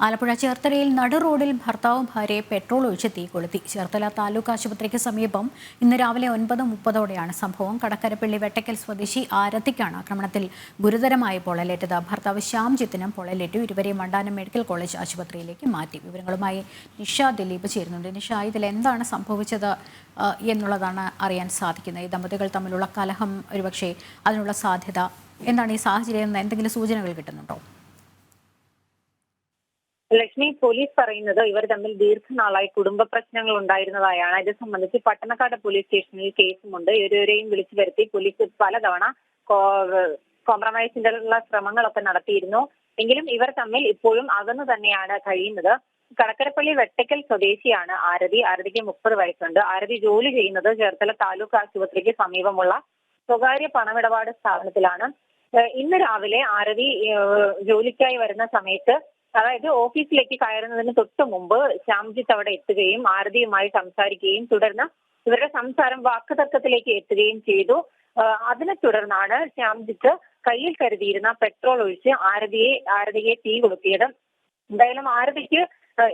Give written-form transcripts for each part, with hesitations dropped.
ആലപ്പുഴ ചേർത്തലയിൽ നടു റോഡിൽ ഭർത്താവും ഭാര്യയെ പെട്രോൾ ഒഴിച്ച് തീ കൊളുത്തി. ചേർത്തല താലൂക്ക് ആശുപത്രിക്ക് സമീപം ഇന്ന് രാവിലെ 9:30ഓടെയാണ് സംഭവം. കടക്കരപ്പള്ളി വെട്ടക്കൽ സ്വദേശി ആരതിക്കാണ് ആക്രമണത്തിൽ ഗുരുതരമായി പൊള്ളലേറ്റത്. ഭർത്താവ് ശ്യാംജിത്തിനും പൊള്ളലേറ്റു. ഇരുവരെയും വണ്ടാനം മെഡിക്കൽ കോളേജ് ആശുപത്രിയിലേക്ക് മാറ്റി. വിവരങ്ങളുമായി നിഷ ദിലീപ് ചേരുന്നുണ്ട്. നിഷ, ഇതിൽ എന്താണ് സംഭവിച്ചത് എന്നുള്ളതാണ് അറിയാൻ സാധിക്കുന്നത്. ഈ ദമ്പതികൾ തമ്മിലുള്ള കലഹം ഒരുപക്ഷെ അതിനുള്ള സാധ്യത എന്താണ്? ഈ സാഹചര്യം എന്തെങ്കിലും സൂചനകൾ കിട്ടുന്നുണ്ടോ? ലക്ഷ്മി, പോലീസ് പറയുന്നത് ഇവർ തമ്മിൽ ദീർഘനാളായി കുടുംബ പ്രശ്നങ്ങൾ ഉണ്ടായിരുന്നതായാണ്. ഇത് സംബന്ധിച്ച് പട്ടണക്കാട് പോലീസ് സ്റ്റേഷനിൽ കേസുമുണ്ട്. ഇരുവരെയും വിളിച്ചു വരുത്തി പോലീസ് പലതവണ കോംപ്രമൈസിനുള്ള ശ്രമങ്ങളൊക്കെ നടത്തിയിരുന്നു. എങ്കിലും ഇവർ തമ്മിൽ ഇപ്പോഴും അകന്നു തന്നെയാണ് കഴിയുന്നത്. കടക്കരപ്പള്ളി വെട്ടക്കൽ സ്വദേശിയാണ് ആരതി. ആരതിക്ക് 30 വയസ്സുണ്ട്. ആരതി ജോലി ചെയ്യുന്നത് ചേർത്തല താലൂക്ക് ആശുപത്രിക്ക് സമീപമുള്ള സ്വകാര്യ പണമിടപാട് സ്ഥാപനത്തിലാണ്. ഇന്ന് രാവിലെ ആരതി ജോലിക്കായി വരുന്ന സമയത്ത്, അതായത് ഓഫീസിലേക്ക് കയറുന്നതിന് തൊട്ടു മുമ്പ് ശ്യാംജിത്ത് അവിടെ എത്തുകയും ആരതിയുമായി സംസാരിക്കുകയും തുടർന്ന് ഇവരുടെ സംസാരം വാക്കുതർക്കത്തിലേക്ക് എത്തുകയും ചെയ്തു. അതിനെ തുടർന്നാണ് ശ്യാംജിത്ത് കയ്യിൽ കരുതിയിരുന്ന പെട്രോൾ ഒഴിച്ച് ആരതിയെ തീ കൊളുത്തിയത്. എന്തായാലും ആരതിക്ക്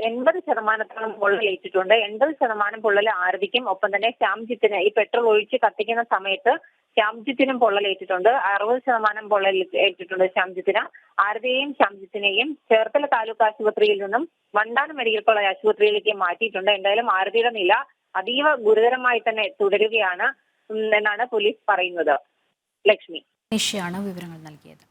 80% പൊള്ളലേറ്റിട്ടുണ്ട്. 80% പൊള്ളൽ ആരതിക്കും, ഒപ്പം തന്നെ ശ്യാംജിത്തിന് ഈ പെട്രോൾ ഒഴിച്ച് കത്തിക്കുന്ന സമയത്ത് ശ്യാംജിത്തിനും പൊള്ളലേറ്റിട്ടുണ്ട്. 60% പൊള്ളൽ ഏറ്റിട്ടുണ്ട് ശ്യാംജിത്തിന്. ആരതിയെയും ശ്യാംജിത്തിനെയും ചേർത്തല താലൂക്ക് ആശുപത്രിയിൽ നിന്നും വണ്ടാനം മെഡിക്കൽ കോളേജ് ആശുപത്രിയിലേക്ക് മാറ്റിയിട്ടുണ്ട്. എന്തായാലും ആരതിയുടെ നില അതീവ ഗുരുതരമായി തന്നെ തുടരുകയാണ് എന്നാണ് പോലീസ് പറയുന്നത്. ലക്ഷ്മി, നിഷയാണ് വിവരങ്ങൾ നൽകിയത്.